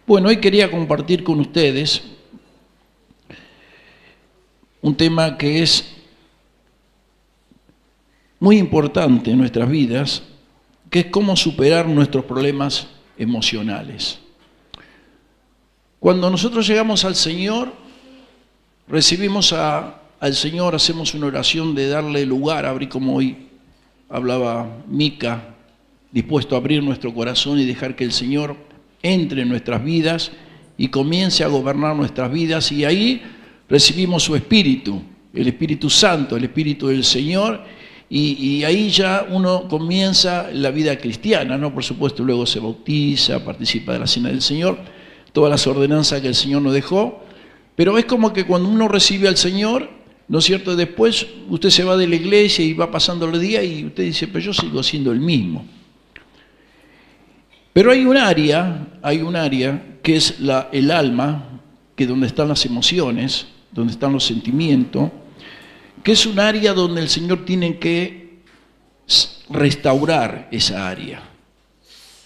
Bueno, hoy quería compartir con ustedes un tema que es muy importante en nuestras vidas, que es cómo superar nuestros problemas emocionales. Cuando nosotros llegamos al Señor, recibimos al Señor, hacemos una oración de darle lugar, abrir como hoy hablaba Mica, dispuesto a abrir nuestro corazón y dejar que el Señor entre en nuestras vidas y comience a gobernar nuestras vidas, y ahí recibimos su Espíritu, el Espíritu Santo, el Espíritu del Señor, y ahí ya uno comienza la vida cristiana, ¿no? Por supuesto, luego se bautiza, participa de la cena del Señor, todas las ordenanzas que el Señor nos dejó, pero es como que cuando uno recibe al Señor, ¿no es cierto?, después usted se va de la iglesia y va pasando los días y usted dice, pero yo sigo siendo el mismo. Pero hay un área que es el alma, que es donde están las emociones, donde están los sentimientos, que es un área donde el Señor tiene que restaurar esa área.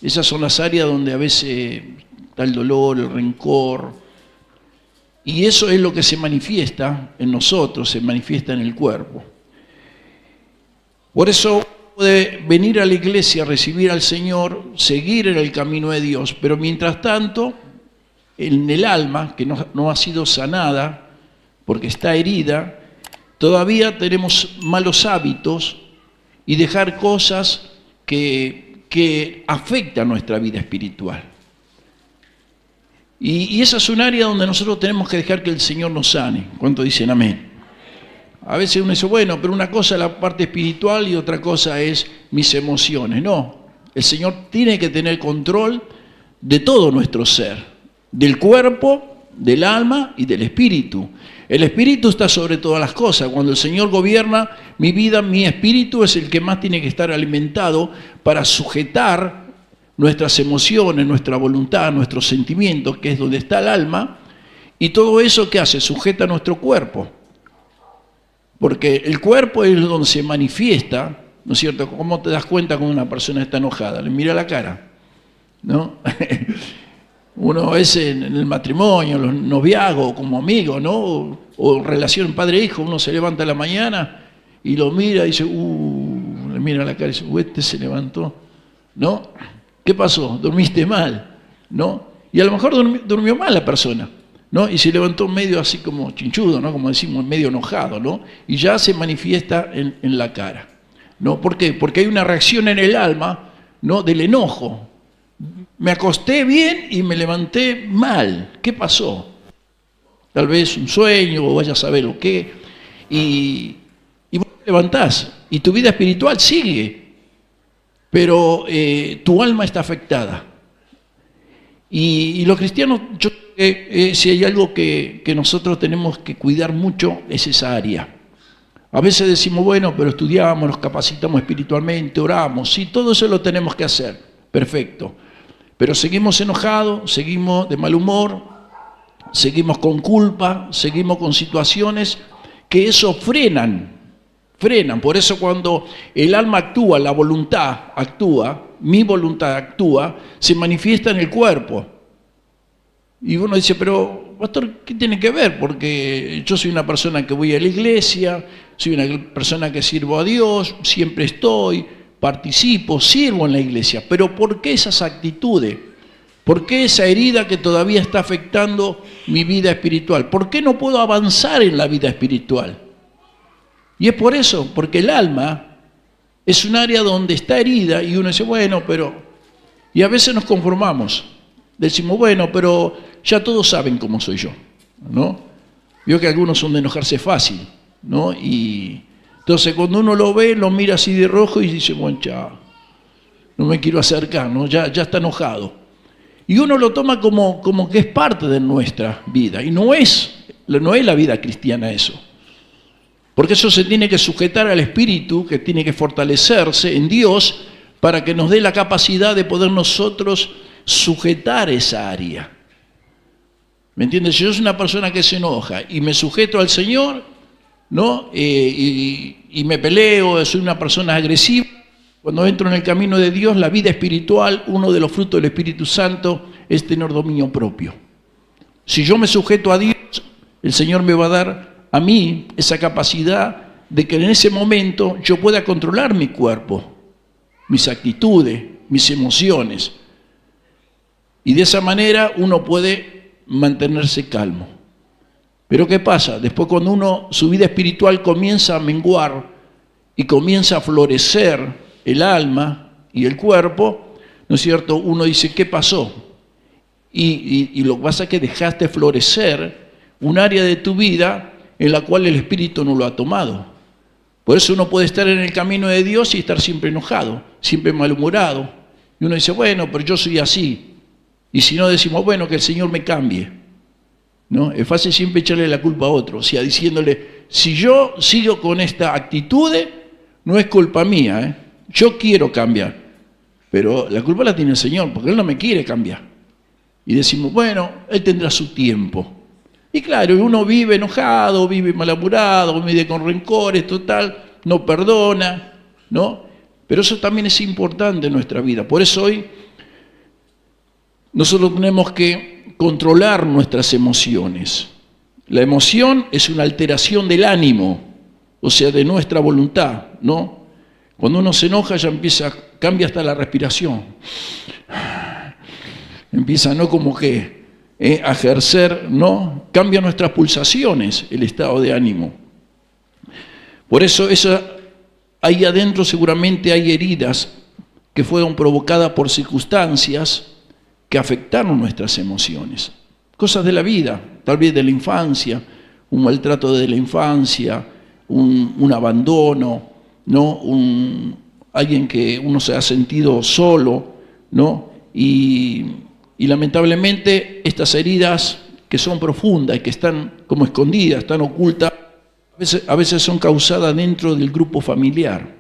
Esas son las áreas donde a veces está el dolor, el rencor, y eso es lo que se manifiesta en nosotros, se manifiesta en el cuerpo. Por eso puede venir a la iglesia, recibir al Señor, seguir en el camino de Dios, pero mientras tanto, en el alma, que no ha sido sanada, porque está herida, todavía tenemos malos hábitos y dejar cosas que afectan nuestra vida espiritual. Y esa es un área donde nosotros tenemos que dejar que el Señor nos sane. ¿Cuántos dicen amén? A veces uno dice, bueno, pero una cosa es la parte espiritual y otra cosa es mis emociones. No, el Señor tiene que tener control de todo nuestro ser, del cuerpo, del alma y del espíritu. El espíritu está sobre todas las cosas. Cuando el Señor gobierna mi vida, mi espíritu es el que más tiene que estar alimentado para sujetar nuestras emociones, nuestra voluntad, nuestros sentimientos, que es donde está el alma, y todo eso que hace, sujeta nuestro cuerpo. Porque el cuerpo es donde se manifiesta, ¿no es cierto? ¿Cómo te das cuenta cuando una persona está enojada? Le mira la cara, ¿no? Uno a veces en el matrimonio, en los noviazgos, como amigo, ¿no? O relación padre-hijo, uno se levanta a la mañana y lo mira y dice, le mira la cara y dice, este se levantó, ¿no? ¿Qué pasó? ¿Dormiste mal? ¿No? Y a lo mejor durmió mal la persona, ¿no? Y se levantó medio así como chinchudo, ¿no? Como decimos, medio enojado, ¿no? Y ya se manifiesta en la cara, ¿no? ¿Por qué? Porque hay una reacción en el alma, ¿no? Del enojo. Me acosté bien y me levanté mal. ¿Qué pasó? Tal vez un sueño o vaya a saber lo qué. Y vos te levantás y tu vida espiritual sigue, pero tu alma está afectada. Y los cristianos, yo creo que si hay algo que nosotros tenemos que cuidar mucho es esa área. A veces decimos, bueno, pero estudiamos, nos capacitamos espiritualmente, oramos, sí, todo eso lo tenemos que hacer, perfecto. Pero seguimos enojados, seguimos de mal humor, seguimos con culpa, seguimos con situaciones que eso frenan. Por eso cuando el alma actúa, la voluntad actúa, mi voluntad actúa, se manifiesta en el cuerpo. Y uno dice, pero pastor, ¿qué tiene que ver? Porque yo soy una persona que voy a la iglesia, soy una persona que sirvo a Dios, siempre estoy, participo, sirvo en la iglesia. Pero ¿por qué esas actitudes? ¿Por qué esa herida que todavía está afectando mi vida espiritual? ¿Por qué no puedo avanzar en la vida espiritual? Y es por eso, porque el alma es un área donde está herida y uno dice, bueno, pero... Y a veces nos conformamos. Decimos, bueno, pero ya todos saben cómo soy yo, ¿no? Veo que algunos son de enojarse fácil, ¿no? Y entonces cuando uno lo ve, lo mira así de rojo y dice, bueno, chao, no me quiero acercar, ¿no? Ya está enojado. Y uno lo toma como que es parte de nuestra vida. Y no es la vida cristiana eso. Porque eso se tiene que sujetar al espíritu, que tiene que fortalecerse en Dios para que nos dé la capacidad de poder nosotros sujetar esa área. ¿Me entiendes? Si yo soy una persona que se enoja y me sujeto al Señor, ¿no? Y me peleo, soy una persona agresiva, Cuando entro en el camino de Dios, la vida espiritual, uno de los frutos del Espíritu Santo es tener dominio propio. Si yo me sujeto a Dios, el Señor me va a dar a mí esa capacidad de que en ese momento yo pueda controlar mi cuerpo, mis actitudes, mis emociones. Y de esa manera uno puede mantenerse calmo. Pero ¿qué pasa? Después cuando su vida espiritual comienza a menguar y comienza a florecer el alma y el cuerpo, ¿no es cierto? Uno dice, ¿qué pasó? Y lo que pasa es que dejaste florecer un área de tu vida en la cual el Espíritu no lo ha tomado. Por eso uno puede estar en el camino de Dios y estar siempre enojado, siempre malhumorado. Y uno dice, bueno, pero yo soy así. Y si no decimos, bueno, que el Señor me cambie. ¿No? Es fácil siempre echarle la culpa a otro, o sea, diciéndole, si yo sigo con esta actitud, no es culpa mía, ¿eh? Yo quiero cambiar, pero la culpa la tiene el Señor, porque Él no me quiere cambiar. Y decimos, bueno, Él tendrá su tiempo. Y claro, uno vive enojado, vive malhumorado, vive con rencores, total, no perdona, ¿no? Pero eso también es importante en nuestra vida. Por eso hoy nosotros tenemos que controlar nuestras emociones. La emoción es una alteración del ánimo, o sea, de nuestra voluntad, ¿no? Cuando uno se enoja ya cambia hasta la respiración. Empieza, ¿no? Como que a ejercer, ¿no? Cambia nuestras pulsaciones, el estado de ánimo. Por eso ahí adentro seguramente hay heridas que fueron provocadas por circunstancias que afectaron nuestras emociones. Cosas de la vida, tal vez de la infancia, un maltrato de la infancia, un abandono, ¿no? Alguien que uno se ha sentido solo, ¿no? Y lamentablemente estas heridas que son profundas y que están como escondidas, están ocultas, a veces son causadas dentro del grupo familiar,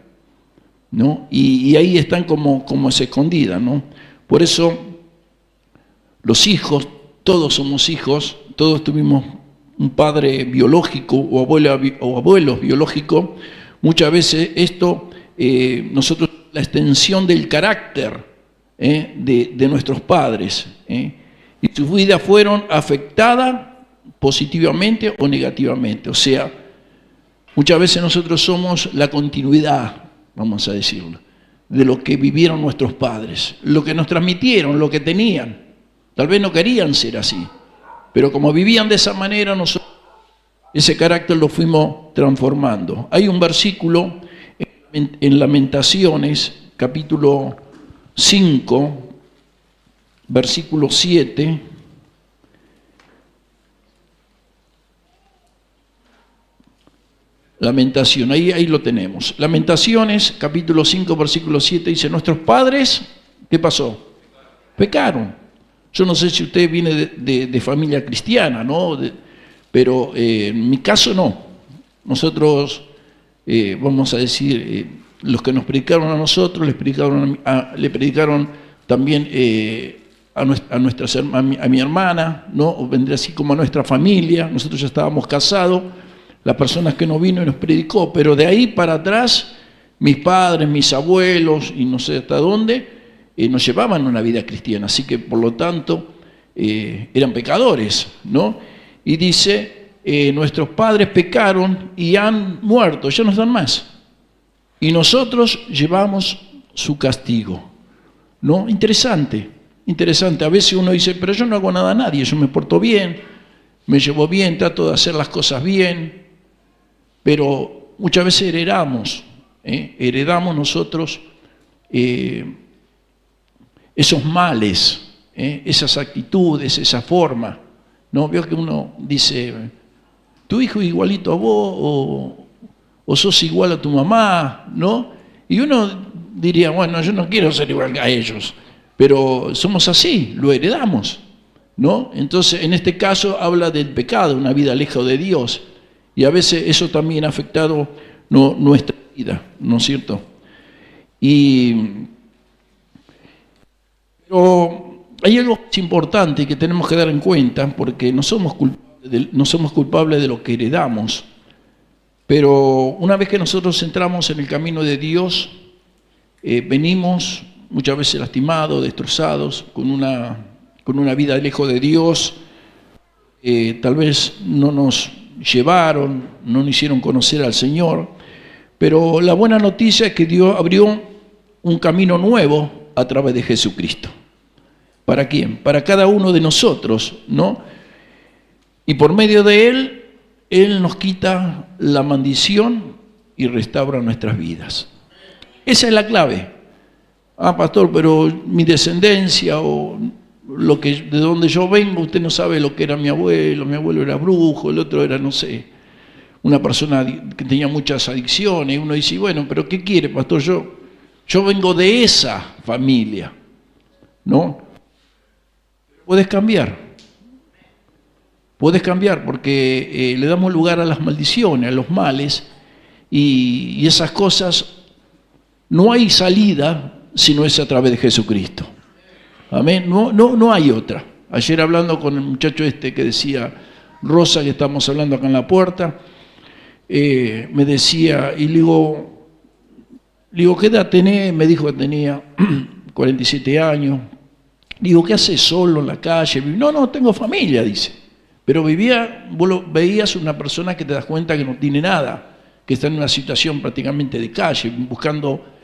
¿no? Y ahí están como escondidas, ¿no? Por eso los hijos, todos somos hijos, todos tuvimos un padre biológico o abuelos biológicos. Muchas veces esto, nosotros, la extensión del carácter de nuestros padres, y sus vidas fueron afectadas positivamente o negativamente. O sea, muchas veces nosotros somos la continuidad, vamos a decirlo, de lo que vivieron nuestros padres, lo que nos transmitieron, lo que tenían. Tal vez no querían ser así, pero como vivían de esa manera, nosotros ese carácter lo fuimos transformando. Hay un versículo en Lamentaciones, capítulo 5, versículo 7. Lamentación, ahí lo tenemos. Lamentaciones, capítulo 5, versículo 7, dice, nuestros padres, ¿qué pasó? Pecaron. Yo no sé si usted viene de familia cristiana, ¿no? Pero en mi caso no. Nosotros, vamos a decir, los que nos predicaron a nosotros, le predicaron también a mi hermana, ¿no? O vendría así como a nuestra familia. Nosotros ya estábamos casados, las personas que no vino y nos predicó, pero de ahí para atrás, mis padres, mis abuelos y no sé hasta dónde, nos llevaban una vida cristiana, así que por lo tanto eran pecadores, ¿no? Y dice, nuestros padres pecaron y han muerto, ya no están más. Y nosotros llevamos su castigo, ¿no? Interesante, interesante. A veces uno dice, pero yo no hago nada a nadie, yo me porto bien, me llevo bien, trato de hacer las cosas bien, pero muchas veces heredamos nosotros esos males, esas actitudes, esa forma, ¿no? Veo que uno dice, tu hijo es igualito a vos, o sos igual a tu mamá, ¿no? Y uno diría, bueno, yo no quiero ser igual a ellos, pero somos así, lo heredamos, ¿no? Entonces, en este caso habla del pecado, una vida lejos de Dios, y a veces eso también ha afectado nuestra vida, ¿no es cierto? Pero hay algo importante que tenemos que dar en cuenta, porque no somos culpables de lo que heredamos, pero una vez que nosotros entramos en el camino de Dios, venimos muchas veces lastimados, destrozados, con con una vida lejos de Dios, tal vez no nos llevaron, no nos hicieron conocer al Señor, pero la buena noticia es que Dios abrió un camino nuevo a través de Jesucristo. ¿Para quién? Para cada uno de nosotros, ¿no? Y por medio de Él, Él nos quita la maldición y restaura nuestras vidas. Esa es la clave. Ah, pastor, pero mi descendencia o de donde yo vengo, usted no sabe lo que era mi abuelo era brujo, el otro era, no sé, una persona que tenía muchas adicciones. Y uno dice, bueno, pero ¿qué quiere, pastor? Yo vengo de esa familia, ¿no? Puedes cambiar porque le damos lugar a las maldiciones, a los males, y esas cosas, no hay salida si no es a través de Jesucristo. Amén. No hay otra. Ayer hablando con el muchacho que decía, Rosa, que estamos hablando acá en la puerta, me decía, y le digo, ¿qué edad tenés? Me dijo que tenía 47 años. Digo, ¿qué haces solo en la calle? No, tengo familia, dice. Pero vos veías una persona que te das cuenta que no tiene nada, que está en una situación prácticamente de calle, buscando.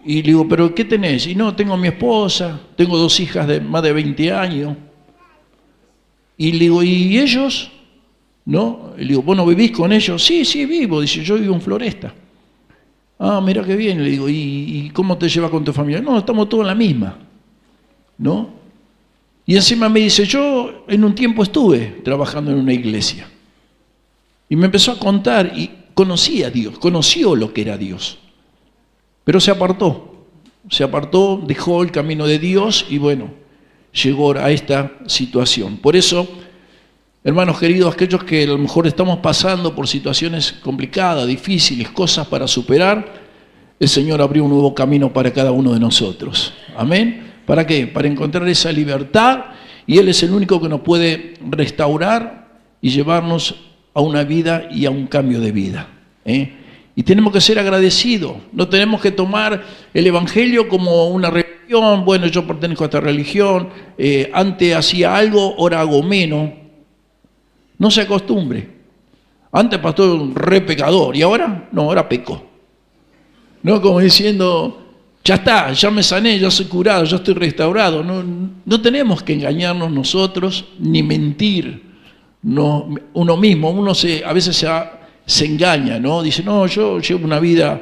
Y le digo, ¿pero qué tenés? Y no, tengo a mi esposa, tengo 2 hijas de más de 20 años. Y le digo, ¿y ellos? ¿No? Y le digo, ¿vos no vivís con ellos? Sí, vivo. Dice, yo vivo en Floresta. Ah, mira qué bien. Le digo, ¿y cómo te llevas con tu familia? No, estamos todos en la misma, ¿no? Y encima me dice, yo en un tiempo estuve trabajando en una iglesia. Y me empezó a contar y conocía a Dios, conoció lo que era Dios. Pero se apartó, dejó el camino de Dios y bueno, llegó a esta situación. Por eso, hermanos queridos, aquellos que a lo mejor estamos pasando por situaciones complicadas, difíciles, cosas para superar, el Señor abrió un nuevo camino para cada uno de nosotros. Amén. ¿Para qué? Para encontrar esa libertad, y Él es el único que nos puede restaurar y llevarnos a una vida y a un cambio de vida. Y tenemos que ser agradecidos, no tenemos que tomar el Evangelio como una religión. Bueno, yo pertenezco a esta religión, antes hacía algo, ahora hago menos. No se acostumbre. Antes pastor un re pecador, y ahora, no, ahora peco. No, como diciendo, ya está, ya me sané, ya soy curado, ya estoy restaurado. No tenemos que engañarnos nosotros, ni mentir uno mismo. Uno a veces se engaña, ¿no? Dice, no, yo llevo una vida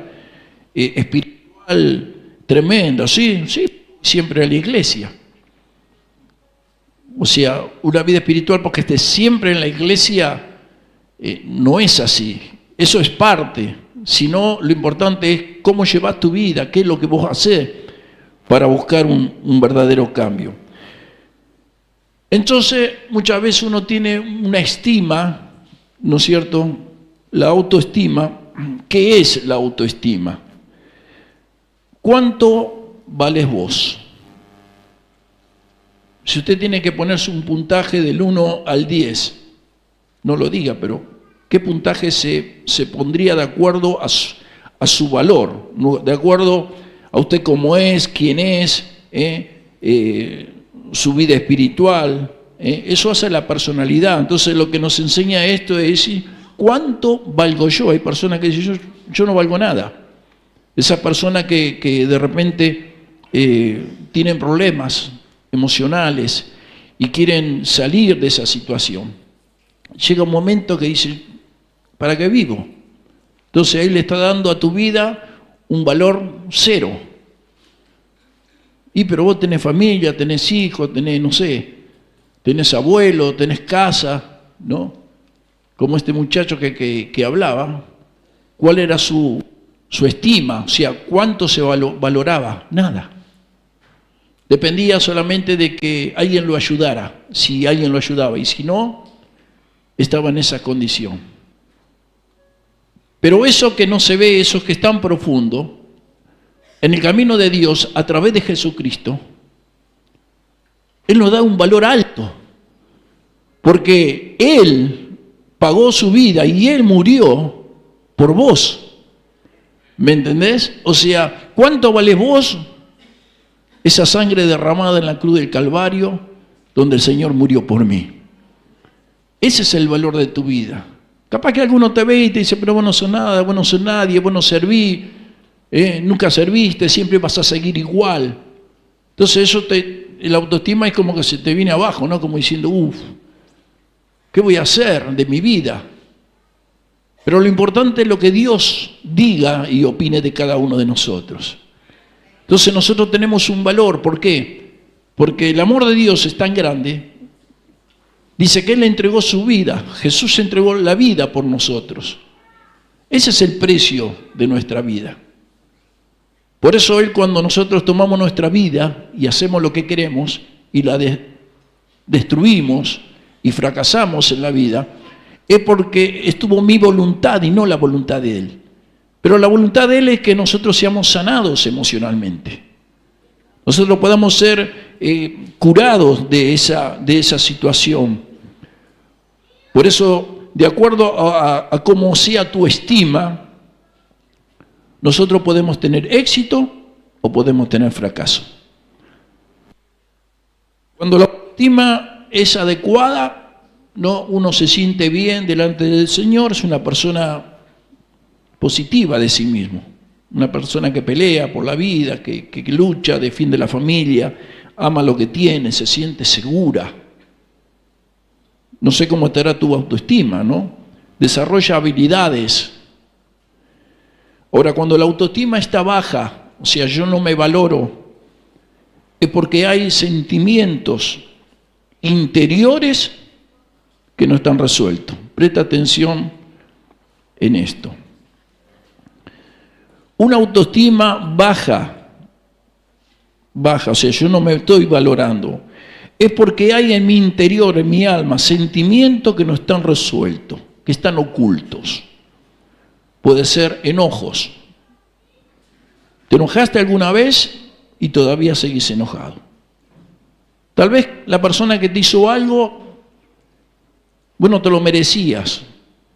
espiritual tremenda, sí, siempre a la iglesia. O sea, una vida espiritual porque estés siempre en la iglesia no es así. Eso es parte, sino lo importante es cómo llevas tu vida, qué es lo que vos hacés para buscar un verdadero cambio. Entonces, muchas veces uno tiene una estima, ¿no es cierto?, la autoestima. ¿Qué es la autoestima? ¿Cuánto vales vos? Si usted tiene que ponerse un puntaje del 1 al 10, no lo diga, pero ¿qué puntaje se pondría de acuerdo a su valor? De acuerdo a usted cómo es, quién es, su vida espiritual. Eso hace la personalidad. Entonces lo que nos enseña esto es decir, ¿cuánto valgo yo? Hay personas que dicen, yo no valgo nada. Esas personas que de repente tienen problemas emocionales y quieren salir de esa situación. Llega un momento que dice, ¿para qué vivo? Entonces ahí le está dando a tu vida un valor 0. Pero vos tenés familia, tenés hijos, tenés, no sé, tenés abuelo, tenés casa, ¿no? Como este muchacho que hablaba, ¿cuál era su estima? O sea, ¿cuánto se valoraba? Nada. Dependía solamente de que alguien lo ayudara, si alguien lo ayudaba, y si no, estaba en esa condición. Pero eso que no se ve, eso que es tan profundo, en el camino de Dios, a través de Jesucristo, Él nos da un valor alto, porque Él pagó su vida y Él murió por vos. ¿Me entendés? O sea, ¿cuánto valés vos? Esa sangre derramada en la cruz del Calvario donde el Señor murió por mí. Ese es el valor de tu vida. Capaz que alguno te ve y te dice, pero vos no sos nada, vos no sos nadie, vos no servís, nunca serviste, siempre vas a seguir igual. Entonces el autoestima es como que se te viene abajo, ¿no? Como diciendo, ¿qué voy a hacer de mi vida? Pero lo importante es lo que Dios diga y opine de cada uno de nosotros. Entonces nosotros tenemos un valor. ¿Por qué? Porque el amor de Dios es tan grande. Dice que Él entregó su vida. Jesús entregó la vida por nosotros. Ese es el precio de nuestra vida. Por eso Él, cuando nosotros tomamos nuestra vida y hacemos lo que queremos y la destruimos y fracasamos en la vida, es porque estuvo mi voluntad y no la voluntad de Él. Pero la voluntad de Él es que nosotros seamos sanados emocionalmente. Nosotros podamos ser curados de esa situación. Por eso, de acuerdo a cómo sea tu estima, nosotros podemos tener éxito o podemos tener fracaso. Cuando la estima es adecuada, no, uno se siente bien delante del Señor, es una persona positiva de sí mismo, una persona que pelea por la vida, que lucha, defiende la familia, ama lo que tiene, se siente segura. No sé cómo estará tu autoestima, ¿no? Desarrolla habilidades. Ahora, cuando la autoestima está baja, o sea, yo no me valoro, es porque hay sentimientos interiores que no están resueltos. Presta atención en esto. Una autoestima baja, o sea, yo no me estoy valorando, es porque hay en mi interior, en mi alma, sentimientos que no están resueltos, que están ocultos. Puede ser enojos. ¿Te enojaste alguna vez y todavía seguís enojado? Tal vez la persona que te hizo algo, bueno, te lo merecías,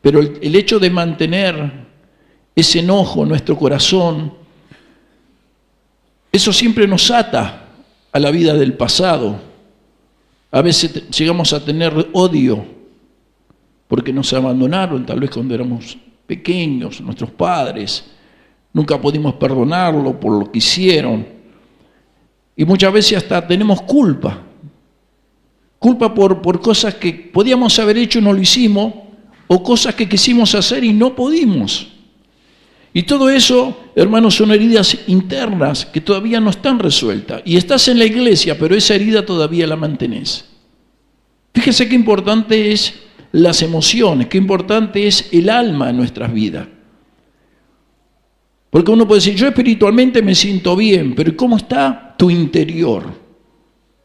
pero el hecho de mantener ese enojo en nuestro corazón, eso siempre nos ata a la vida del pasado. A veces llegamos a tener odio porque nos abandonaron, tal vez cuando éramos pequeños, nuestros padres. Nunca pudimos perdonarlo por lo que hicieron. Y muchas veces hasta tenemos culpa. Culpa por cosas que podíamos haber hecho y no lo hicimos, o cosas que quisimos hacer y no pudimos. Y todo eso, hermanos, son heridas internas que todavía no están resueltas. Y estás en la iglesia, pero esa herida todavía la mantenés. Fíjese qué importante es las emociones, qué importante es el alma en nuestras vidas. Porque uno puede decir, yo espiritualmente me siento bien, pero ¿cómo está tu interior?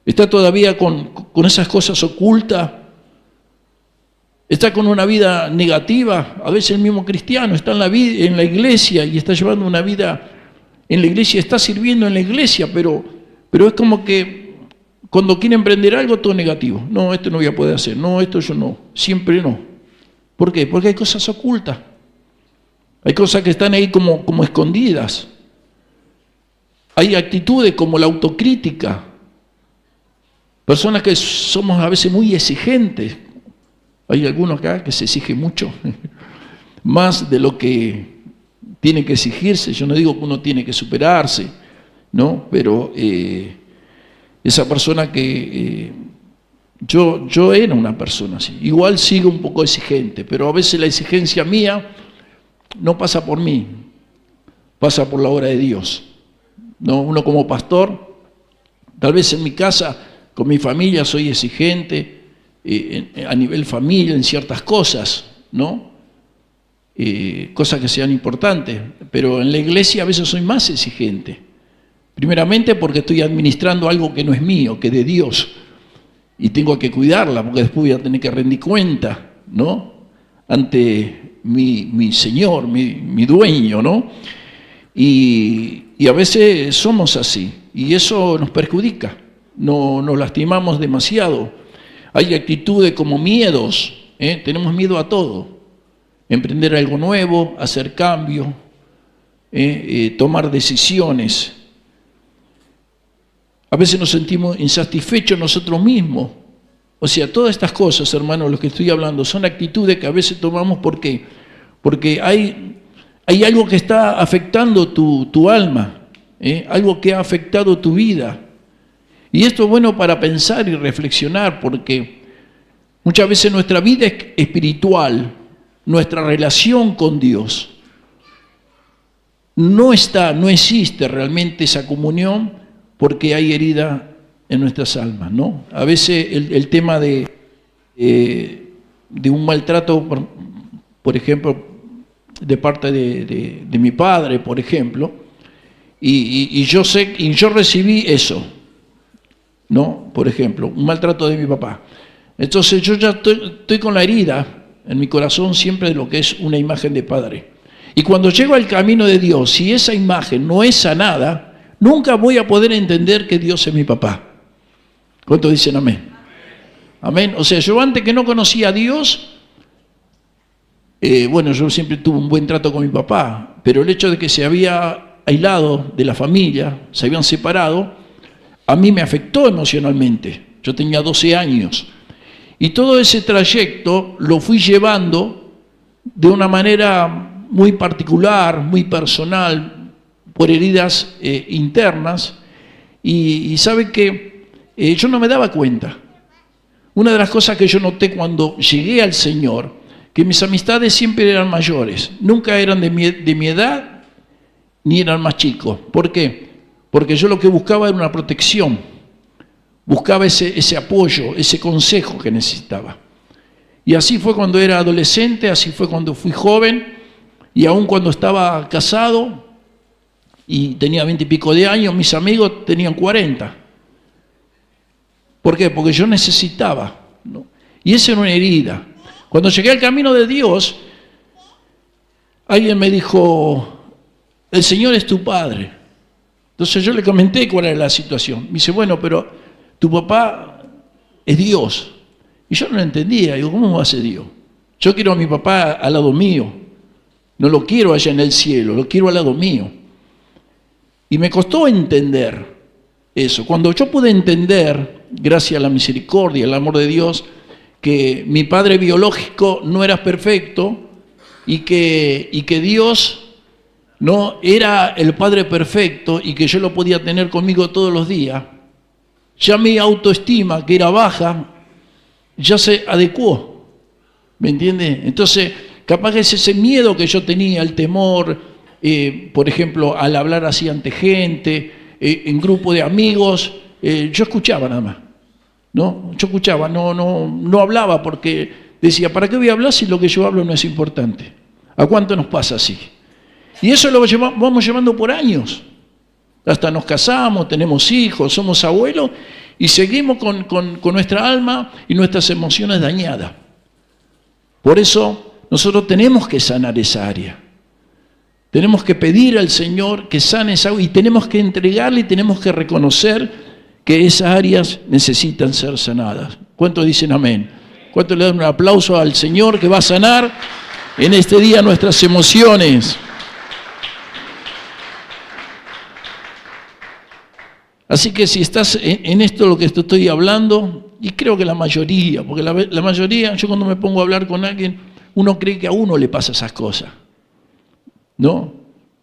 ¿Está todavía con esas cosas ocultas? ¿Está con una vida negativa? A veces el mismo cristiano está en la iglesia y está llevando una vida en la iglesia, está sirviendo en la iglesia, pero es como que cuando quiere emprender algo, todo negativo. No, esto no voy a poder hacer. No, esto yo no. Siempre no. ¿Por qué? Porque hay cosas ocultas. Hay cosas que están ahí como escondidas. Hay actitudes como la autocrítica. Personas que somos a veces muy exigentes. Hay algunos acá que se exigen mucho, más de lo que tiene que exigirse. Yo no digo que uno tiene que superarse, ¿no? Pero esa persona que yo era una persona así. Igual sigo un poco exigente, pero a veces la exigencia mía no pasa por mí, pasa por la obra de Dios. ¿No? Uno como pastor, tal vez en mi casa, con mi familia soy exigente, a nivel familia, en ciertas cosas, ¿no? Cosas que sean importantes, pero en la iglesia a veces soy más exigente. Primeramente porque estoy administrando algo que no es mío, que es de Dios, y tengo que cuidarla, porque después voy a tener que rendir cuenta, ¿no? Ante mi Señor, mi dueño, ¿no? Y a veces somos así, y eso nos perjudica, nos lastimamos demasiado. Hay actitudes como miedos, tenemos miedo a todo. Emprender algo nuevo, hacer cambios, tomar decisiones. A veces nos sentimos insatisfechos nosotros mismos O sea, todas estas cosas, hermanos, lo que estoy hablando, son actitudes que a veces tomamos porque hay algo que está afectando tu alma, algo que ha afectado tu vida. Y esto es bueno para pensar y reflexionar, porque muchas veces nuestra vida espiritual, nuestra relación con Dios, no existe realmente esa comunión porque hay herida en nuestras almas, ¿no? A veces el tema de un maltrato, por ejemplo, de parte de mi padre, por ejemplo, y yo sé, y yo recibí eso, ¿no? Por ejemplo, un maltrato de mi papá. Entonces yo ya estoy con la herida en mi corazón siempre de lo que es una imagen de padre. Y cuando llego al camino de Dios, si esa imagen no es sanada, nunca voy a poder entender que Dios es mi papá. ¿Cuántos dicen amén? Amén. O sea, yo antes que no conocía a Dios, yo siempre tuve un buen trato con mi papá, pero el hecho de que se había aislado de la familia, se habían separado, a mí me afectó emocionalmente. Yo tenía 12 años. Y todo ese trayecto lo fui llevando de una manera muy particular, muy personal, por heridas internas. Y sabe que yo no me daba cuenta. Una de las cosas que yo noté cuando llegué al Señor, que mis amistades siempre eran mayores, nunca eran de mi edad, ni eran más chicos. ¿Por qué? Porque yo lo que buscaba era una protección, buscaba ese apoyo, ese consejo que necesitaba. Y así fue cuando era adolescente, así fue cuando fui joven, y aún cuando estaba casado y tenía 20 y pico de años, mis amigos tenían 40. ¿Por qué? Porque yo necesitaba, ¿no? Y esa era una herida. Cuando llegué al camino de Dios, alguien me dijo, el Señor es tu Padre. Entonces yo le comenté cuál era la situación. Me dice, bueno, pero tu papá es Dios. Y yo no lo entendía. Digo, ¿cómo va a ser Dios? Yo quiero a mi papá al lado mío. No lo quiero allá en el cielo, lo quiero al lado mío. Y me costó entender eso. Cuando yo pude entender, gracias a la misericordia, al amor de Dios, que mi padre biológico no era perfecto y que Dios no era el Padre perfecto y que yo lo podía tener conmigo todos los días, ya mi autoestima, que era baja, ya se adecuó. ¿Me entiende? Entonces, capaz que es ese miedo que yo tenía, el temor, por ejemplo, al hablar así ante gente, en grupo de amigos, yo escuchaba nada más. ¿No? Yo escuchaba, no hablaba porque decía, ¿para qué voy a hablar si lo que yo hablo no es importante? ¿A cuánto nos pasa así? Y eso lo vamos llevando por años. Hasta nos casamos, tenemos hijos, somos abuelos y seguimos con nuestra alma y nuestras emociones dañadas. Por eso nosotros tenemos que sanar esa área. Tenemos que pedir al Señor que sane esa área y tenemos que entregarle y tenemos que reconocer que esas áreas necesitan ser sanadas. ¿Cuántos dicen amén? ¿Cuántos le dan un aplauso al Señor que va a sanar en este día nuestras emociones? Así que si estás en esto lo que te estoy hablando, y creo que la mayoría, porque la mayoría, yo cuando me pongo a hablar con alguien, uno cree que a uno le pasa esas cosas, ¿no?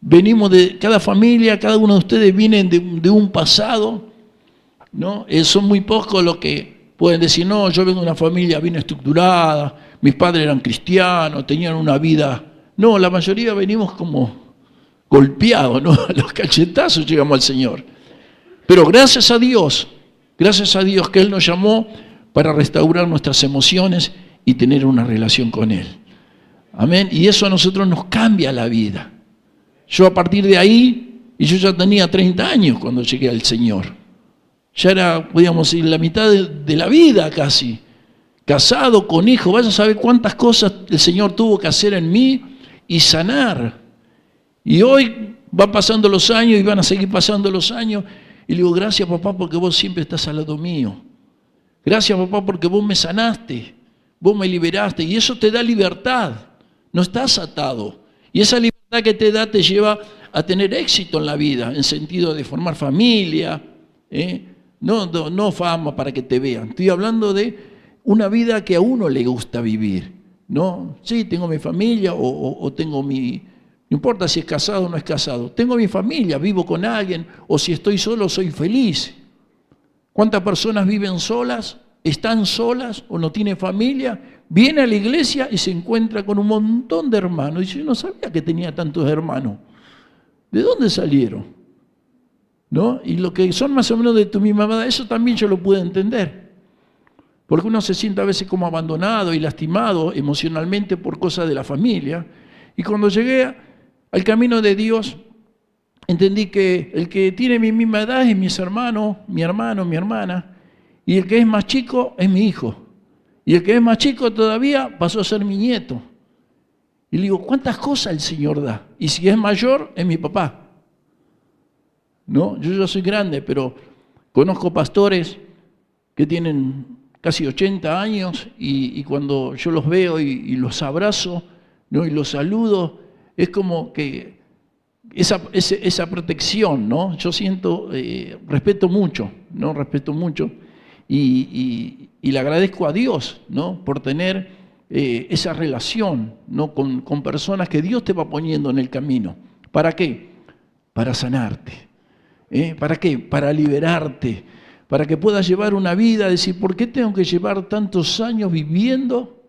Venimos de cada familia, cada uno de ustedes vienen de un pasado, ¿no? Son muy pocos los que pueden decir, no, yo vengo de una familia bien estructurada, mis padres eran cristianos, tenían una vida. No, la mayoría venimos como golpeados, ¿no? A los cachetazos llegamos al Señor. Pero gracias a Dios que Él nos llamó para restaurar nuestras emociones y tener una relación con Él. Amén. Y eso a nosotros nos cambia la vida. Yo a partir de ahí, y yo ya tenía 30 años cuando llegué al Señor. Ya era, podríamos decir, la mitad de la vida casi. Casado, con hijos, vaya a saber cuántas cosas el Señor tuvo que hacer en mí y sanar. Y hoy van pasando los años y van a seguir pasando los años. Y le digo, gracias papá porque vos siempre estás al lado mío. Gracias papá porque vos me sanaste, vos me liberaste. Y eso te da libertad, no estás atado. Y esa libertad que te da te lleva a tener éxito en la vida, en sentido de formar familia, no fama para que te vean. Estoy hablando de una vida que a uno le gusta vivir, ¿no? Sí, tengo mi familia o tengo mi... No importa si es casado o no es casado. Tengo mi familia, vivo con alguien, o si estoy solo, soy feliz. ¿Cuántas personas viven solas, están solas o no tienen familia? Viene a la iglesia y se encuentra con un montón de hermanos. Dice, yo no sabía que tenía tantos hermanos. ¿De dónde salieron? ¿No? Y lo que son más o menos de tu misma edad, eso también yo lo pude entender. Porque uno se siente a veces como abandonado y lastimado emocionalmente por cosas de la familia. Y cuando llegué al camino de Dios, entendí que el que tiene mi misma edad es mis hermanos, mi hermano, mi hermana, y el que es más chico es mi hijo. Y el que es más chico todavía pasó a ser mi nieto. Y le digo, ¿cuántas cosas el Señor da? Y si es mayor, es mi papá. ¿No? Yo soy grande, pero conozco pastores que tienen casi 80 años y cuando yo los veo y los abrazo, ¿no? Y los saludo, es como que esa protección, ¿no? Yo siento, respeto mucho, ¿no? Respeto mucho y le agradezco a Dios, ¿no? Por tener esa relación, ¿no? Con personas que Dios te va poniendo en el camino. ¿Para qué? Para sanarte. ¿Para qué? Para liberarte, para que puedas llevar una vida, decir, ¿por qué tengo que llevar tantos años viviendo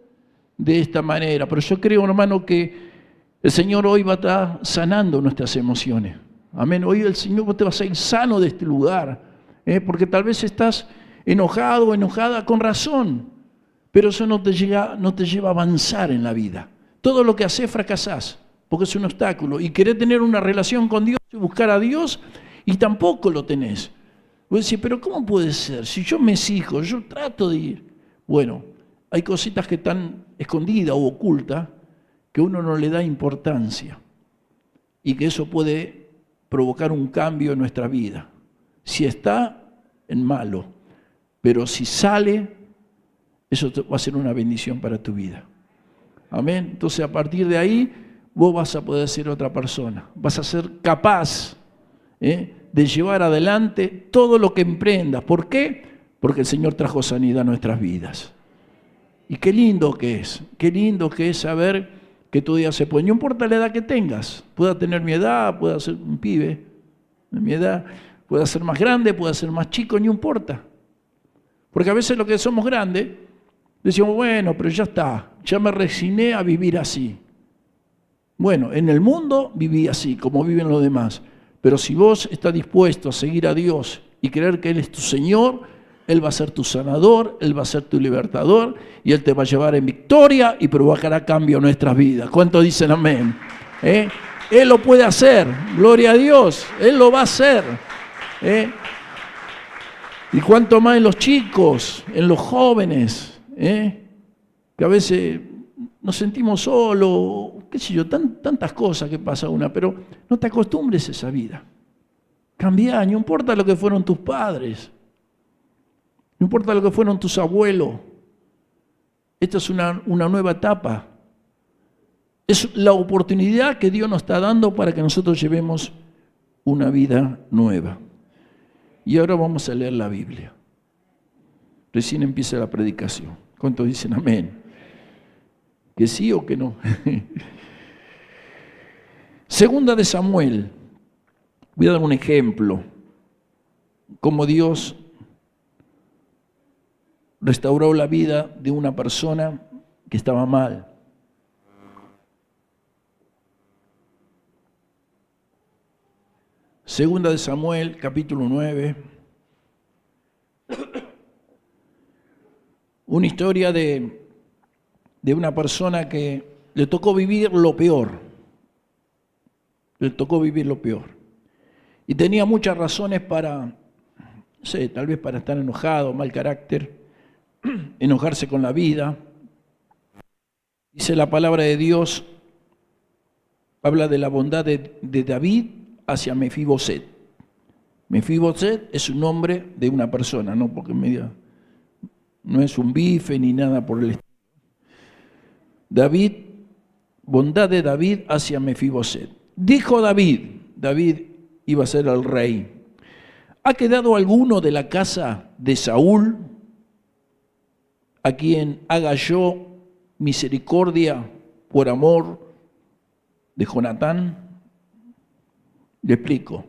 de esta manera? Pero yo creo, hermano, que el Señor hoy va a estar sanando nuestras emociones. Amén. Hoy el Señor te va a hacer sano de este lugar, porque tal vez estás enojado o enojada con razón, pero eso no te lleva a avanzar en la vida. Todo lo que haces fracasás, porque es un obstáculo. Y querés tener una relación con Dios y buscar a Dios, y tampoco lo tenés. Vos decís, pero ¿cómo puede ser? Si yo me exijo, yo trato de ir. Bueno, hay cositas que están escondidas o ocultas que uno no le da importancia y que eso puede provocar un cambio en nuestra vida. Si está, en malo, pero si sale, eso va a ser una bendición para tu vida. Amén. Entonces, a partir de ahí, vos vas a poder ser otra persona. Vas a ser capaz de llevar adelante todo lo que emprendas. ¿Por qué? Porque el Señor trajo sanidad a nuestras vidas. Y qué lindo que es saber que tu día se puede. No importa la edad que tengas, pueda tener mi edad, pueda ser un pibe de mi edad, pueda ser más grande, pueda ser más chico, no importa. Porque a veces los que somos grandes, decimos, bueno, pero ya está, ya me resigné a vivir así. Bueno, en el mundo viví así, como viven los demás. Pero si vos estás dispuesto a seguir a Dios y creer que Él es tu Señor, Él va a ser tu sanador, Él va a ser tu libertador y Él te va a llevar en victoria y provocará cambio en nuestras vidas. ¿Cuántos dicen amén? Él lo puede hacer, gloria a Dios, Él lo va a hacer. Y cuánto más en los chicos, en los jóvenes, que a veces nos sentimos solos, qué sé yo, tantas cosas que pasa una, pero no te acostumbres a esa vida. Cambia, no importa lo que fueron tus padres, no importa lo que fueron tus abuelos. Esta es una nueva etapa. Es la oportunidad que Dios nos está dando para que nosotros llevemos una vida nueva. Y ahora vamos a leer la Biblia. Recién empieza la predicación. ¿Cuántos dicen amén? ¿Que sí o que no? Segunda de Samuel. Voy a dar un ejemplo. Cómo Dios restauró la vida de una persona que estaba mal. Segunda de Samuel, capítulo 9. Una historia de una persona que le tocó vivir lo peor. Le tocó vivir lo peor. Y tenía muchas razones para, no sé, tal vez para estar enojado, mal carácter, enojarse con la vida. Dice la palabra de Dios, habla de la bondad de David hacia Mefiboset. Mefiboset es un nombre de una persona, no porque no es un bife ni nada por el estilo. David, bondad de David hacia Mefiboset. Dijo David iba a ser el rey, ¿ha quedado alguno de la casa de Saúl? a quien haga yo misericordia por amor de Jonatán? Le explico.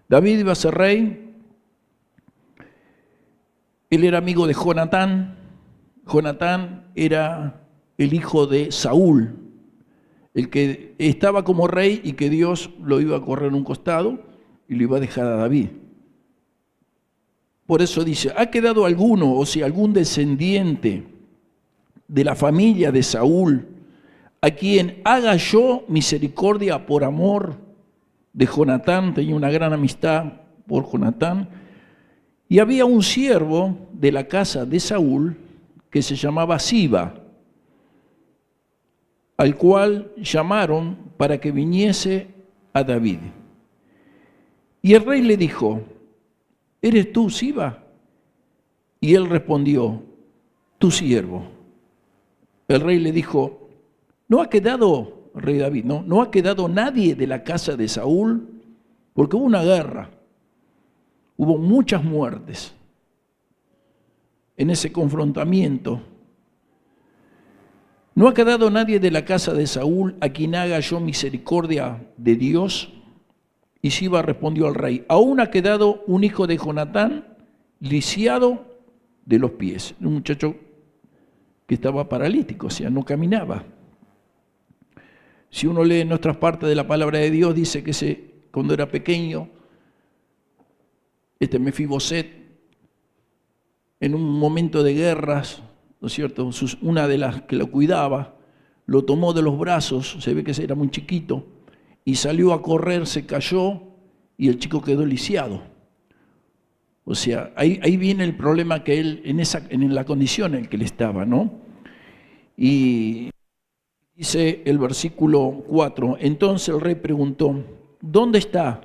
David iba a ser rey. Él era amigo de Jonatán. Jonatán era el hijo de Saúl, el que estaba como rey y que Dios lo iba a correr en un costado y lo iba a dejar a David. Por eso dice, ¿ha quedado alguno, o sea, algún descendiente de la familia de Saúl, a quien haga yo misericordia por amor de Jonatán? Tenía una gran amistad por Jonatán. Y había un siervo de la casa de Saúl que se llamaba Siba, al cual llamaron para que viniese a David. Y el rey le dijo, ¿eres tú, Siba? Y él respondió, tu siervo. El rey le dijo, ¿no ha quedado, rey David, no ha quedado nadie de la casa de Saúl? Porque hubo una guerra, hubo muchas muertes en ese confrontamiento. ¿No ha quedado nadie de la casa de Saúl a quien haga yo misericordia de Dios? Y Siba respondió al rey, aún ha quedado un hijo de Jonatán lisiado de los pies. Un muchacho que estaba paralítico, o sea, no caminaba. Si uno lee en otras partes de la palabra de Dios, dice que cuando era pequeño, Mefiboset, en un momento de guerras, ¿no es cierto?, una de las que lo cuidaba, lo tomó de los brazos, se ve que era muy chiquito, y salió a correr, se cayó, y el chico quedó lisiado. O sea, ahí viene el problema que él, en la condición en que él estaba, ¿no? Y dice el versículo 4, entonces el rey preguntó, ¿dónde está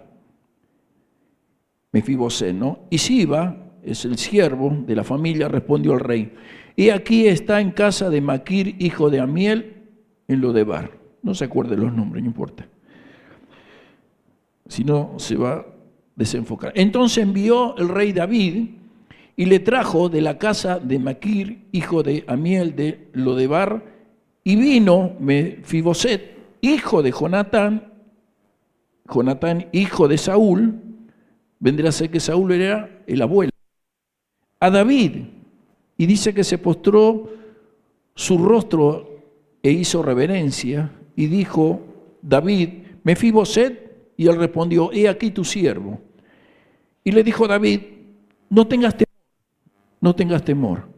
Mefiboset, no? Y Siba, es el siervo de la familia, respondió al rey, y aquí está en casa de Maquir, hijo de Amiel, en Lodebar. No se acuerde los nombres, no importa. Si no, se va a desenfocar. Entonces envió el rey David y le trajo de la casa de Maquir, hijo de Amiel de Lodebar, y vino Mefiboset, hijo de Jonatán, hijo de Saúl, vendría a ser que Saúl era el abuelo, a David, y dice que se postró su rostro e hizo reverencia, y dijo David, Mefiboset, y él respondió, he aquí tu siervo. Y le dijo David, no tengas temor,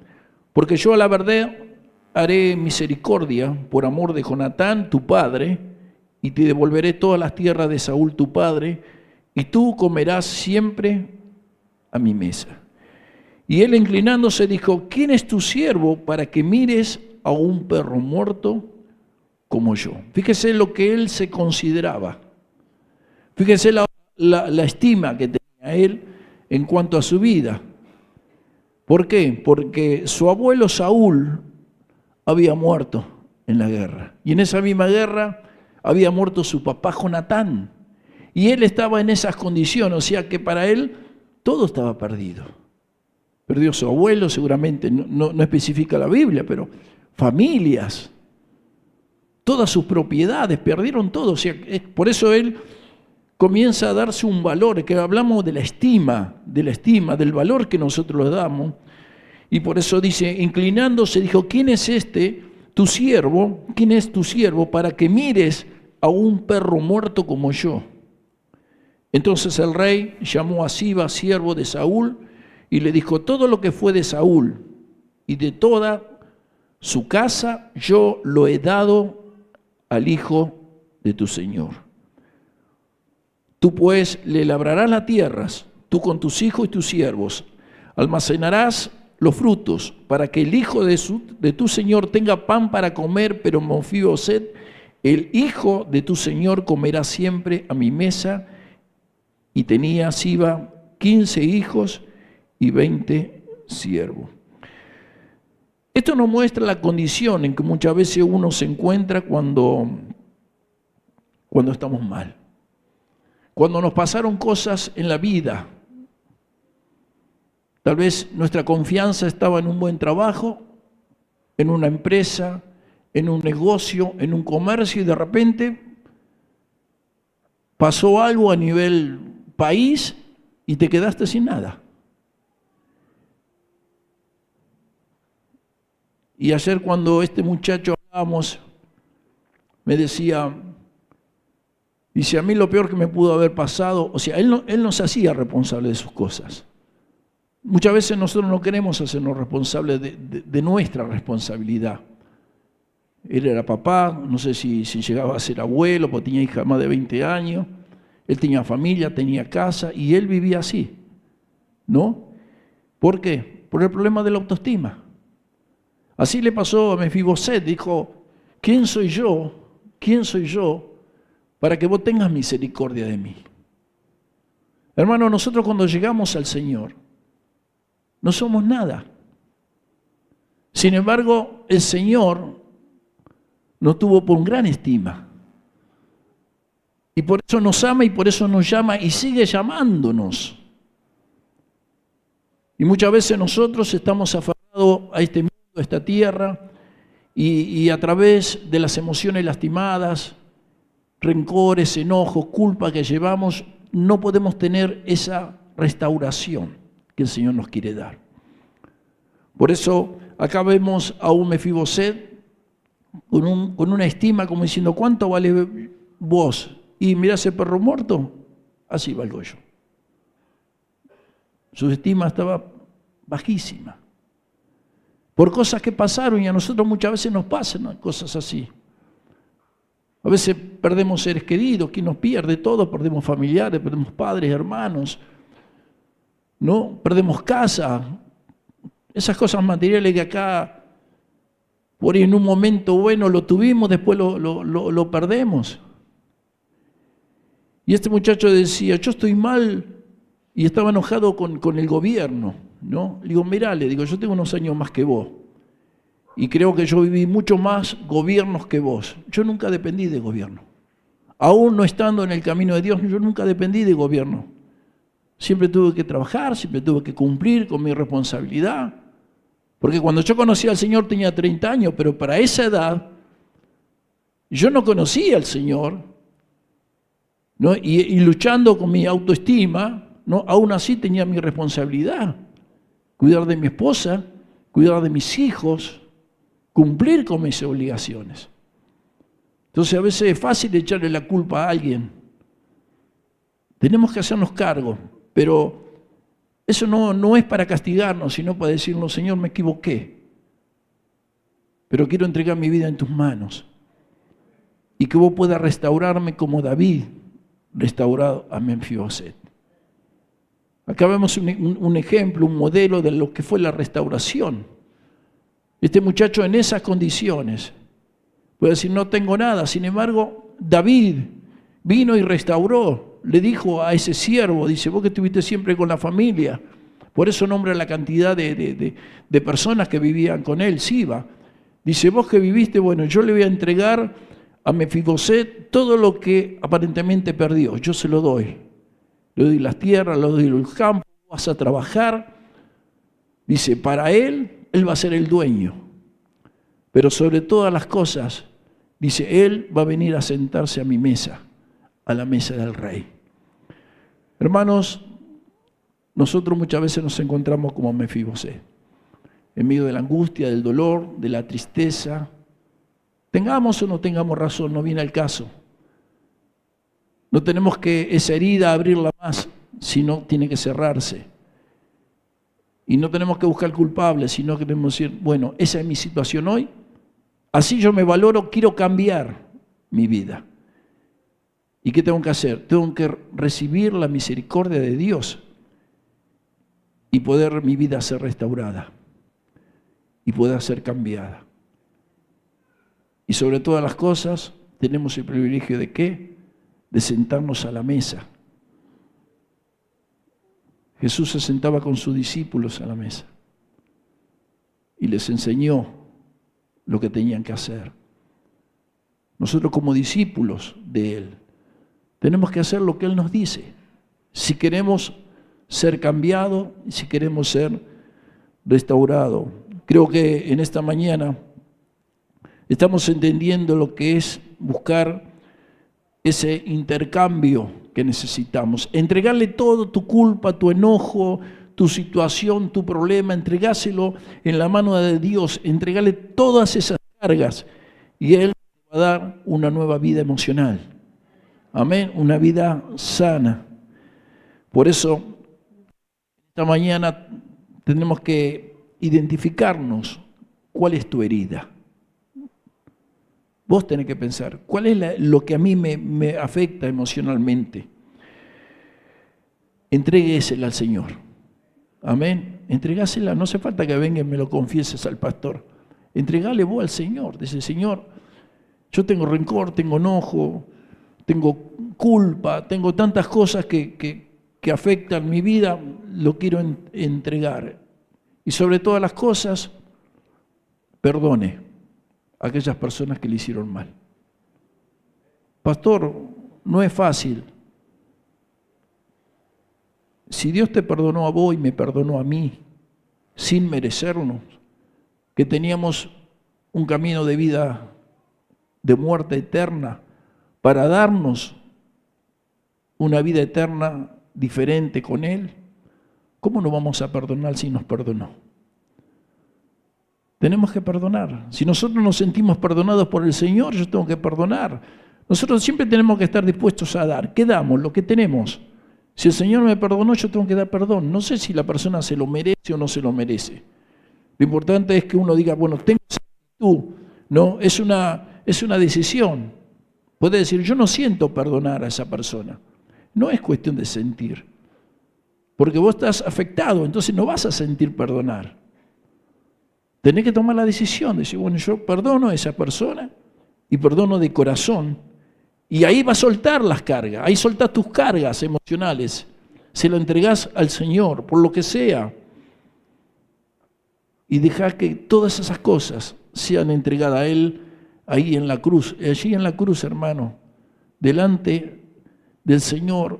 porque yo a la verdad haré misericordia por amor de Jonatán, tu padre, y te devolveré todas las tierras de Saúl, tu padre, y tú comerás siempre a mi mesa. Y él inclinándose dijo, ¿quién es tu siervo para que mires a un perro muerto como yo? Fíjese lo que él se consideraba. Fíjese la estima que tenía él en cuanto a su vida. ¿Por qué? Porque su abuelo Saúl había muerto en la guerra. Y en esa misma guerra había muerto su papá Jonatán. Y él estaba en esas condiciones, o sea que para él todo estaba perdido. Perdió su abuelo, seguramente, no especifica la Biblia, pero familias, todas sus propiedades, perdieron todo. O sea, por eso él comienza a darse un valor, que hablamos de la estima, del valor que nosotros le damos. Y por eso dice, inclinándose, dijo, ¿quién es tu siervo? ¿Quién es tu siervo para que mires a un perro muerto como yo? Entonces el rey llamó a Siba, siervo de Saúl, y le dijo, todo lo que fue de Saúl y de toda su casa, yo lo he dado al hijo de tu señor. Tú pues le labrarás las tierras, tú con tus hijos y tus siervos, almacenarás los frutos, para que el hijo de tu señor tenga pan para comer, pero Mefiboset, el hijo de tu señor, comerá siempre a mi mesa. Y tenía Siba 15 hijos y 20 siervos. Esto nos muestra la condición en que muchas veces uno se encuentra cuando estamos mal. Cuando nos pasaron cosas en la vida Tal vez nuestra confianza estaba en un buen trabajo, en una empresa, en un negocio, en un comercio, y de repente pasó algo a nivel país y te quedaste sin nada. Y ayer cuando este muchacho hablábamos, me decía, dice, a mí lo peor que me pudo haber pasado, o sea, él no se hacía responsable de sus cosas. Muchas veces nosotros no queremos hacernos responsables de nuestra responsabilidad. Él era papá, no sé si llegaba a ser abuelo, porque tenía hija más de 20 años, él tenía familia, tenía casa, y él vivía así, ¿no? ¿Por qué? Por el problema de la autoestima. Así le pasó a Mefiboset, dijo, ¿quién soy yo? ¿Quién soy yo para que vos tengas misericordia de mí? Hermano, nosotros cuando llegamos al Señor, no somos nada. Sin embargo, el Señor nos tuvo por gran estima. Y por eso nos ama y por eso nos llama y sigue llamándonos. Y muchas veces nosotros estamos aferrados a este mundo, a esta tierra, y a través de las emociones lastimadas, rencores, enojos, culpa que llevamos, no podemos tener esa restauración que el Señor nos quiere dar. Por eso acá vemos a un Mefiboset con una estima como diciendo, ¿cuánto vale vos? Y mirá ese perro muerto, así valgo yo. Su estima estaba bajísima. Por cosas que pasaron, y a nosotros muchas veces nos pasan, ¿no?, cosas así. A veces perdemos seres queridos, ¿quién nos pierde? Todos perdemos familiares, perdemos padres, hermanos, ¿no? Perdemos casa, esas cosas materiales que acá, por ahí en un momento bueno lo tuvimos, después lo perdemos. Y este muchacho decía, yo estoy mal, y estaba enojado con el gobierno, ¿no? Le digo, mirá, le digo, yo tengo unos años más que vos, y creo que yo viví mucho más gobiernos que vos. Yo nunca dependí de gobierno. Aún no estando en el camino de Dios, yo nunca dependí de gobierno. Siempre tuve que trabajar, siempre tuve que cumplir con mi responsabilidad. Porque cuando yo conocí al Señor tenía 30 años, pero para esa edad yo no conocía al Señor, ¿no? Y luchando con mi autoestima, ¿no? Aún así tenía mi responsabilidad. Cuidar de mi esposa, cuidar de mis hijos, cumplir con mis obligaciones. Entonces a veces es fácil echarle la culpa a alguien. Tenemos que hacernos cargo, pero eso no es para castigarnos, sino para decirnos, Señor, me equivoqué, pero quiero entregar mi vida en tus manos y que vos puedas restaurarme como David restaurado a Mefiboset. Acá vemos un ejemplo, un modelo de lo que fue la restauración. Este muchacho en esas condiciones puede decir, no tengo nada. Sin embargo, David vino y restauró. Le dijo a ese siervo, dice, vos que estuviste siempre con la familia. Por eso nombra la cantidad de personas que vivían con él, Siba. Dice, vos que viviste, bueno, yo le voy a entregar a Mefiboset todo lo que aparentemente perdió. Yo se lo doy. Le doy las tierras, le doy el campo, vas a trabajar. Dice, para él va a ser el dueño. Pero sobre todas las cosas, dice, él va a venir a sentarse a mi mesa, a la mesa del rey. Hermanos, nosotros muchas veces nos encontramos como Mefiboset, en medio de la angustia, del dolor, de la tristeza. Tengamos o no tengamos razón, no viene al caso. No tenemos que esa herida abrirla más, sino tiene que cerrarse. Y no tenemos que buscar culpables, sino que tenemos que decir, bueno, esa es mi situación hoy, así yo me valoro, quiero cambiar mi vida. ¿Y qué tengo que hacer? Tengo que recibir la misericordia de Dios y poder mi vida ser restaurada y poder ser cambiada. Y sobre todas las cosas, tenemos el privilegio de ¿qué? De sentarnos a la mesa. Jesús se sentaba con sus discípulos a la mesa y les enseñó lo que tenían que hacer. Nosotros como discípulos de Él tenemos que hacer lo que Él nos dice si queremos ser cambiados y si queremos ser restaurados. Creo que en esta mañana estamos entendiendo lo que es buscar ese intercambio que necesitamos. Entregarle todo, tu culpa, tu enojo, tu situación, tu problema, entregáselo en la mano de Dios, entregarle todas esas cargas y Él te va a dar una nueva vida emocional. Amén, una vida sana. Por eso, esta mañana tenemos que identificarnos cuál es tu herida. Vos tenés que pensar, ¿cuál es lo que a mí me afecta emocionalmente? Entréguesela al Señor. Amén. Entregásela, no hace falta que venga y me lo confieses al pastor. Entregale vos al Señor. Dice, Señor, yo tengo rencor, tengo enojo, tengo culpa, tengo tantas cosas que afectan mi vida, lo quiero entregar. Y sobre todas las cosas, perdone a aquellas personas que le hicieron mal. Pastor, no es fácil. Si Dios te perdonó a vos y me perdonó a mí, sin merecernos, que teníamos un camino de vida de muerte eterna, para darnos una vida eterna diferente con Él, ¿cómo no vamos a perdonar si nos perdonó? Tenemos que perdonar. Si nosotros nos sentimos perdonados por el Señor, yo tengo que perdonar. Nosotros siempre tenemos que estar dispuestos a dar. ¿Qué damos? Lo que tenemos. Si el Señor me perdonó, yo tengo que dar perdón. No sé si la persona se lo merece o no se lo merece. Lo importante es que uno diga, bueno, tengo esa actitud. No, es una decisión. Puede decir, yo no siento perdonar a esa persona. No es cuestión de sentir. Porque vos estás afectado, entonces no vas a sentir perdonar. Tenés que tomar la decisión de decir, bueno, yo perdono a esa persona y perdono de corazón. Y ahí va a soltar las cargas, ahí soltás tus cargas emocionales. Se lo entregás al Señor, por lo que sea. Y dejá que todas esas cosas sean entregadas a Él ahí en la cruz. Allí en la cruz, hermano, delante del Señor,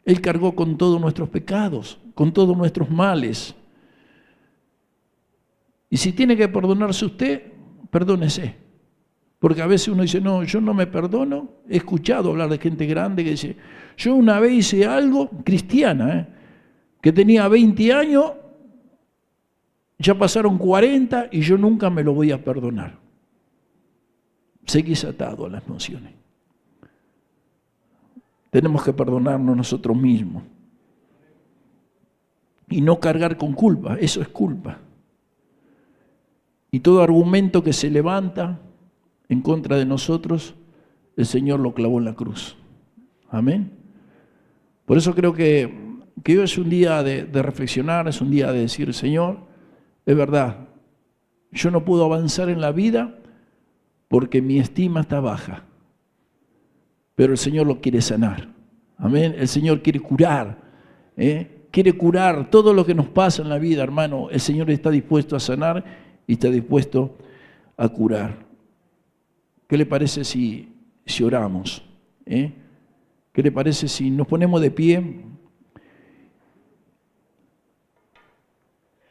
Él cargó con todos nuestros pecados, con todos nuestros males. Y si tiene que perdonarse usted, perdónese. Porque a veces uno dice, no, yo no me perdono. He escuchado hablar de gente grande que dice, yo una vez hice algo, cristiana, que tenía 20 años, ya pasaron 40 y yo nunca me lo voy a perdonar. Seguís atado a las emociones. Tenemos que perdonarnos nosotros mismos. Y no cargar con culpa, eso es culpa. Y todo argumento que se levanta en contra de nosotros, el Señor lo clavó en la cruz. Amén. Por eso creo que hoy es un día de reflexionar, es un día de decir, Señor, es verdad, yo no puedo avanzar en la vida porque mi estima está baja. Pero el Señor lo quiere sanar. Amén. El Señor quiere curar. Quiere curar todo lo que nos pasa en la vida, hermano. El Señor está dispuesto a sanar y está dispuesto a curar. ¿Qué le parece si oramos? ¿Qué le parece si nos ponemos de pie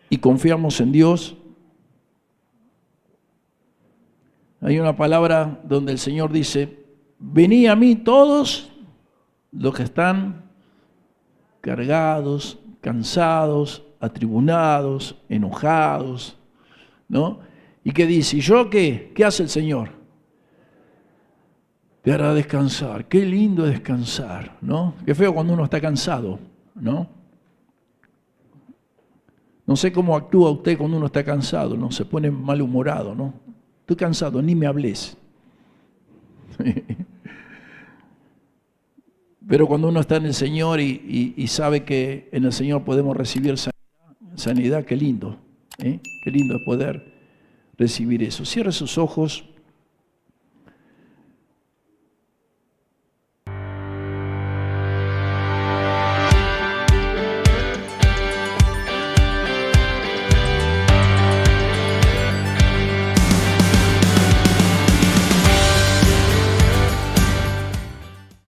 y confiamos en Dios? Hay una palabra donde el Señor dice, venid a mí todos los que están cargados, cansados, atribunados, enojados, ¿no? ¿Y qué dice? ¿Y yo qué? ¿Qué hace el Señor? Te hará descansar. Qué lindo es descansar, ¿no? Qué feo cuando uno está cansado, ¿no? No sé cómo actúa usted cuando uno está cansado, ¿no? Se pone malhumorado, ¿no? Estoy cansado, ni me hables. Pero cuando uno está en el Señor y sabe que en el Señor podemos recibir sanidad, qué lindo, ¿eh? Qué lindo es poder recibir eso. Cierre sus ojos.